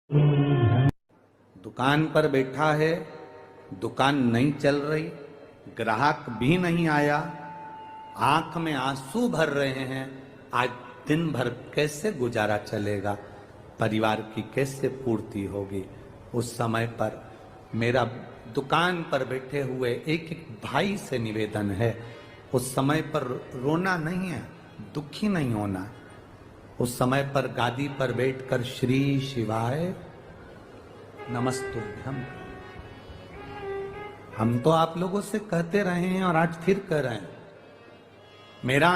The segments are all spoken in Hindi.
दुकान पर बैठा है, दुकान नहीं चल रही, ग्राहक भी नहीं आया, आंख में आंसू भर रहे हैं। आज दिन भर कैसे गुजारा चलेगा, परिवार की कैसे पूर्ति होगी। उस समय पर मेरा दुकान पर बैठे हुए एक एक भाई से निवेदन है, उस समय पर रोना नहीं है, दुखी नहीं होना। उस समय पर गादी पर बैठकर श्री शिवाय नमस्तुभ्यम, हम तो आप लोगों से कहते रहे हैं और आज फिर कह रहे हैं। मेरा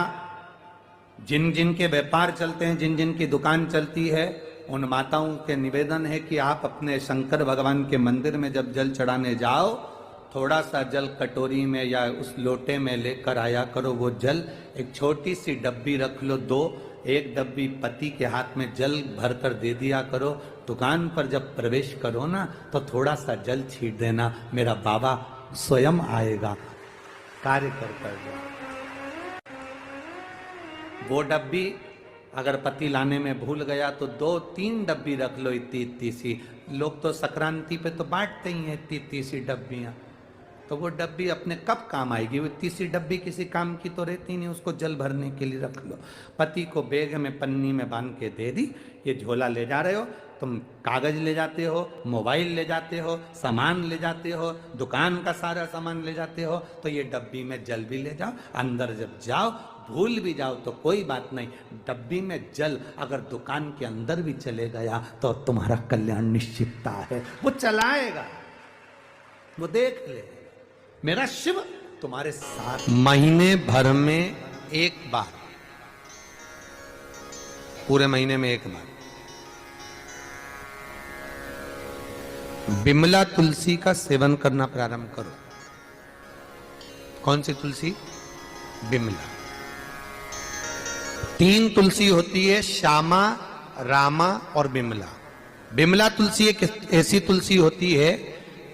जिन जिन के व्यापार चलते हैं, जिन जिन की दुकान चलती है, उन माताओं के निवेदन है कि आप अपने शंकर भगवान के मंदिर में जब जल चढ़ाने जाओ, थोड़ा सा जल कटोरी में या उस लोटे में लेकर आया करो। वो जल एक छोटी सी डब्बी रख लो, एक डब्बी पति के हाथ में जल भरकर दे दिया करो। दुकान पर जब प्रवेश करो ना, तो थोड़ा सा जल छीट देना, मेरा बाबा स्वयं आएगा, कार्य कर। वो डब्बी अगर पति लाने में भूल गया तो 2-3 डब्बी रख लो, इतनी सी। लोग तो संक्रांति पे तो बांटते ही हैं इतनी सी डब्बियां, तो वो डब्बी अपने कब काम आएगी? वो इतनी सी डब्बी किसी काम की तो रहती नहीं, उसको जल भरने के लिए रख लो। पति को बैग में पन्नी में बांध के दे दी, ये झोला ले जा रहे हो, तुम कागज ले जाते हो, मोबाइल ले जाते हो, सामान ले जाते हो, दुकान का सारा सामान ले जाते हो, तो ये डब्बी में जल भी ले जाओ। अंदर जब जाओ, भूल भी जाओ तो कोई बात नहीं, डब्बी में जल अगर दुकान के अंदर भी चले गया तो तुम्हारा कल्याण निश्चितता है। वो चलाएगा, वो देख ले, मेरा शिव तुम्हारे साथ। महीने भर में एक बार, पूरे महीने में एक बार बिमला तुलसी का सेवन करना प्रारंभ करो। कौन सी तुलसी? बिमला। 3 तुलसी होती है, श्यामा, रामा और बिमला। बिमला तुलसी एक ऐसी तुलसी होती है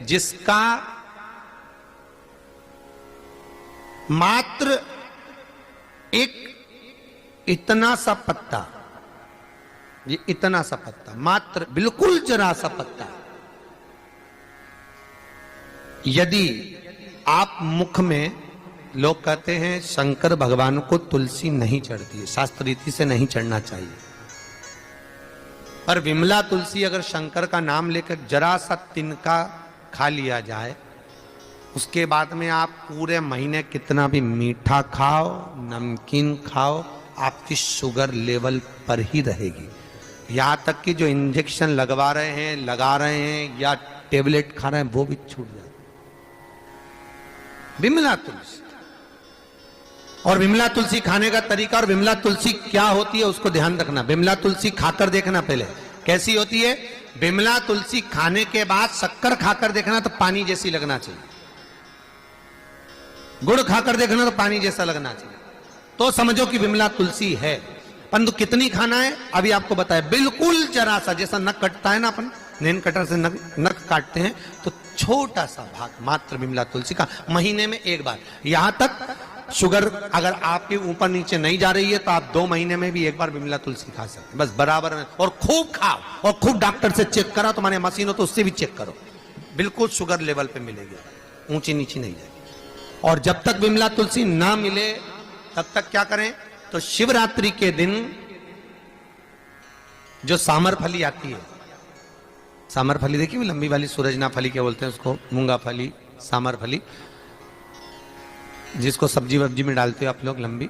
जिसका मात्र एक इतना सा पत्ता, ये इतना सा पत्ता, मात्र बिल्कुल जरा सा पत्ता, यदि आप मुख में, लोग कहते हैं शंकर भगवान को तुलसी नहीं चढ़ती है, शास्त्र रीति से नहीं चढ़ना चाहिए, पर विमला तुलसी अगर शंकर का नाम लेकर जरा सा तिनका खा लिया जाए, उसके बाद में आप पूरे महीने कितना भी मीठा खाओ, नमकीन खाओ, आपकी शुगर लेवल पर ही रहेगी। यहां तक कि जो इंजेक्शन लगवा रहे हैं, लगा रहे हैं या टेबलेट खा रहे हैं, वो भी छूट जाए। विमला तुलसी। और विमला तुलसी खाने का तरीका और विमला तुलसी क्या होती है उसको ध्यान रखना। विमला तुलसी खाकर देखना पहले कैसी होती है। विमला तुलसी खाने के बाद शक्कर खाकर देखना तो पानी जैसी लगना चाहिए, गुड़ खाकर देखना तो पानी जैसा लगना चाहिए, तो समझो कि विमला तुलसी है। परंतु कितनी खाना है अभी आपको बताया, बिल्कुल जरा सा, जैसा नख कटता है ना, अपन नेन कटर से नख काटते हैं, तो छोटा सा भाग मात्र विमला तुलसी का महीने में एक बार। यहां तक शुगर अगर आपके ऊपर नीचे नहीं जा रही है तो आप 2 महीने में भी एक बार विमला तुलसी खा सकते हैं, बस बराबर में। और खूब खाओ और खूब डॉक्टर से चेक करा, तुम्हारे मशीन हो तो उससे भी चेक करो, बिल्कुल शुगर लेवल पे मिलेगी, ऊंची नीची नहीं जाएगी। और जब तक विमला तुलसी ना मिले तब तक क्या करें, तो शिवरात्रि के दिन जो सामर फली आती है, सामर फली देखिए, लंबी वाली सूरजना फली क्या बोलते हैं उसको, मूंगा फली, सामर फली, जिसको सब्जी वब्जी में डालते हो आप लोग, लंबी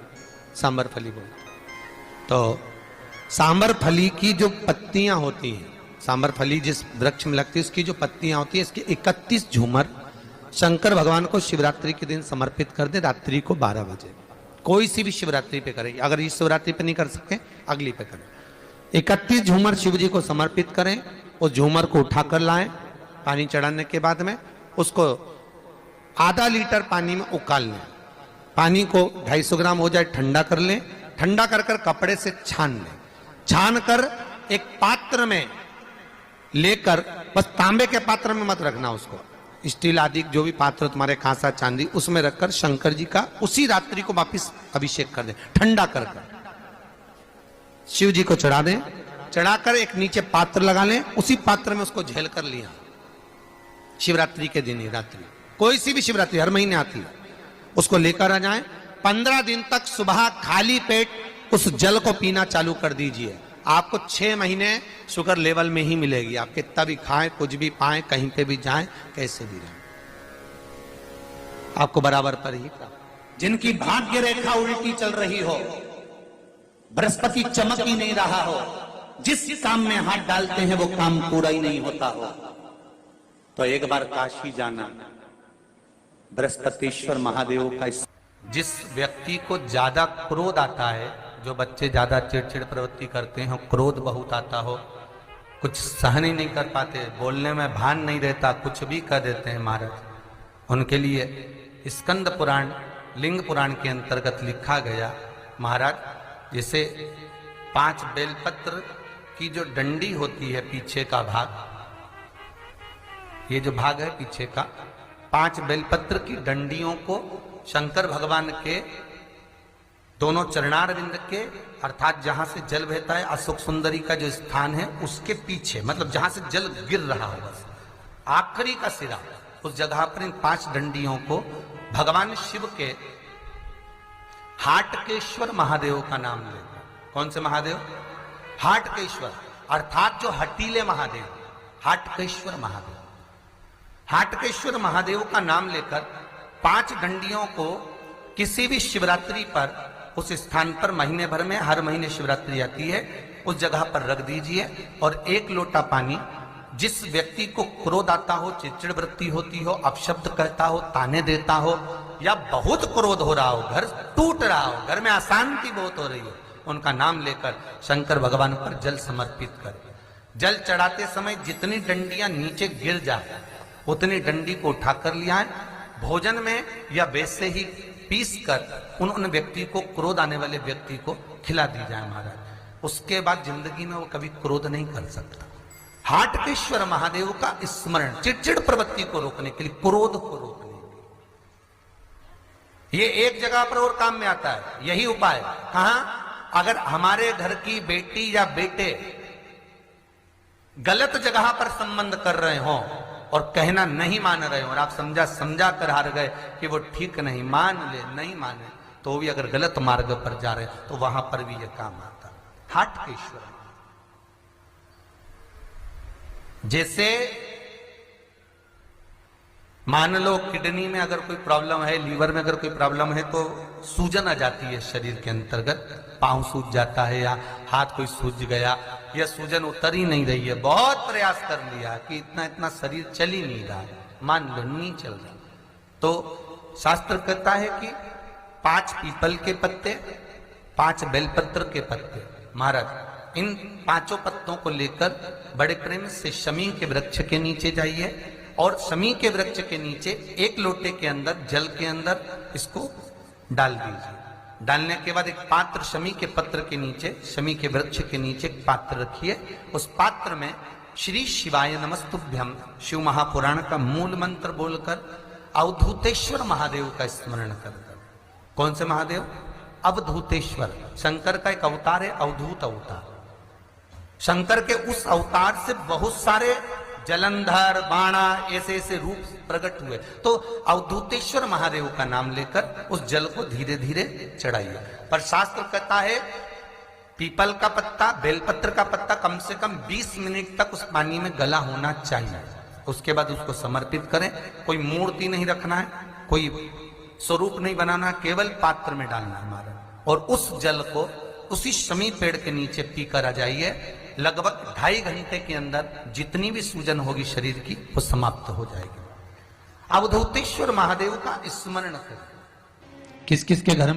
सांबर फली बोलते। तो सांबर फली की जो पत्तियां होती हैं, सांबर फली जिस वृक्ष में लगती है उसकी जो पत्तियां होती है, इसके 31 झूमर शंकर भगवान को शिवरात्रि के दिन समर्पित कर दे, रात्रि को 12 बजे। कोई सी भी शिवरात्रि पे करें, अगर इस शिवरात्रि पे नहीं कर सकते अगली पे करें। 31 झूमर शिव जी को समर्पित करें, उस झूमर को उठाकर लाएं, पानी चढ़ाने के बाद में उसको आधा लीटर पानी में उकाल लें। पानी को 250 ग्राम हो जाए ठंडा कर लें, ठंडा कर कर कपड़े से छान लें, छान कर एक पात्र में लेकर, बस तांबे के पात्र में मत रखना उसको, स्टील आदि जो भी पात्र तुम्हारे, कांसा चांदी, उसमें रखकर शंकर जी का उसी रात्रि को वापिस अभिषेक कर दें, ठंडा कर शिव जी को चढ़ा दें। चढ़ाकर एक नीचे पात्र लगा लें, उसी पात्र में उसको झेल कर लिया। शिवरात्रि के दिन ही रात्रि, कोई सी भी शिवरात्रि हर महीने आती है, उसको लेकर आ जाएं। 15 दिन तक सुबह खाली पेट उस जल को पीना चालू कर दीजिए। आपको 6 महीने शुगर लेवल में ही मिलेगी। आप कितना भी खाएं, कुछ भी पाएं, कहीं पे भी जाएं, कैसे भी रहें, आपको बराबर पर ही प्राप्त। जिनकी भाग्य रेखा उल्टी चल रही हो, बृहस्पति चमक ही नहीं रहा हो, जिस काम में हाथ डालते हैं वो काम पूरा ही नहीं होता हो, तो एक बार काशी जाना, बृहस्पतिश्वर महादेव का। जिस व्यक्ति को ज्यादा क्रोध आता है, जो बच्चे ज्यादा चिड़चिड़ प्रवृत्ति करते हैं, क्रोध बहुत आता हो, कुछ सहन ही नहीं कर पाते, बोलने में भान नहीं रहता, कुछ भी कर देते हैं महाराज, उनके लिए स्कंद पुराण लिंग पुराण के अंतर्गत लिखा गया महाराज, जैसे 5 बेलपत्र की जो डंडी होती है, पीछे का भाग, ये जो भाग है पीछे का, 5 बेलपत्र की डंडियों को शंकर भगवान के दोनों चरणारविंद के, अर्थात जहां से जल बहता है, अशोक सुंदरी का जो स्थान है उसके पीछे, मतलब जहां से जल गिर रहा हो बस आखिरी का सिरा, उस जगह पर इन 5 डंडियों को भगवान शिव के हाटकेश्वर महादेव का नाम लेकर। कौन से महादेव? हाटकेश्वर, अर्थात जो हटीले महादेव, हाटकेश्वर महादेव। हाटकेश्वर महादेव का नाम लेकर 5 डंडियों को किसी भी शिवरात्रि पर उस स्थान पर महीने भर में हर महीने शिवरात्रि आती है, उस जगह पर रख दीजिए और 1 लोटा पानी, जिस व्यक्ति को क्रोध आता हो, चिड़चिड़ वृत्ति होती हो, अपशब्द कहता हो, ताने देता हो, या बहुत क्रोध हो रहा हो, घर टूट रहा हो, घर में अशांति बहुत हो रही हो, उनका नाम लेकर शंकर भगवान पर जल समर्पित करें। जल चढ़ाते समय जितनी डंडियां नीचे गिर जाए उतनी डंडी को उठाकर लिया, भोजन में या वैसे ही पीस कर उन व्यक्ति को, क्रोध आने वाले व्यक्ति को खिला दी जाए महाराज। उसके बाद जिंदगी में वो कभी क्रोध नहीं कर सकता। हाटकेश्वर महादेव का स्मरण, चिड़चिड़ प्रवृत्ति को रोकने के लिए, क्रोध को रोकने के लिए, ये एक जगह पर और काम में आता है। यही उपाय कहां? अगर हमारे घर की बेटी या बेटे गलत जगह पर संबंध कर रहे हो और कहना नहीं मान रहे हो, और आप समझा कर हार गए कि वो ठीक नहीं, मान ले, नहीं माने, तो भी अगर गलत मार्ग पर जा रहे तो वहां पर भी ये काम आता। हाटकेश्वर, जैसे मान लो किडनी में अगर कोई प्रॉब्लम है, लीवर में अगर कोई प्रॉब्लम है, तो सूजन आ जाती है शरीर के अंतर्गत, पांव सूज जाता है या हाथ कोई सूज गया, या सूजन उतर ही नहीं रही है, बहुत प्रयास कर लिया कि इतना शरीर चल ही नहीं रहा है, मान लो नहीं चल रहा, तो शास्त्र कहता है कि 5 पीपल के पत्ते, 5 बेलपत्र के पत्ते, महाराज इन 5 पत्तों को लेकर बड़े प्रेम से शमी के वृक्ष के नीचे जाइए और शमी के वृक्ष के नीचे 1 लोटे के अंदर, जल के अंदर इसको डाल दीजिए। डालने के बाद एक पात्र, शमी के पत्र के नीचे, शमी के वृक्ष के नीचे एक पात्र रखिए। उस पात्र में श्री शिवाय नमस्तुभ्यम शिव महापुराण का मूल मंत्र बोलकर अवधूतेश्वर महादेव का स्मरण कर। कौन से महादेव? अवधूतेश्वर, शंकर का एक अवतार है, अवधूत अवतार। शंकर के उस अवतार से बहुत सारे जलंधर, बाणा, ऐसे ऐसे रूप प्रकट हुए, तो अवधूतेश्वर महादेव का नाम लेकर उस जल को धीरे धीरे चढ़ाइए। पर शास्त्र कहता है पीपल का पत्ता, बेलपत्र का पत्ता कम से कम 20 मिनट तक उस पानी में गला होना चाहिए। उसके बाद उसको समर्पित करें। कोई मूर्ति नहीं रखना है, कोई स्वरूप नहीं बनाना, केवल पात्र में डालना है हमारा, और उस जल को उसी शमी पेड़ के नीचे पीकर आ जाइए। लगभग 2.5 घंटे के अंदर जितनी भी सूजन होगी शरीर की वो समाप्त हो जाएगी। अवधूतेश्वर महादेव का स्मरण करें। किस किस के घर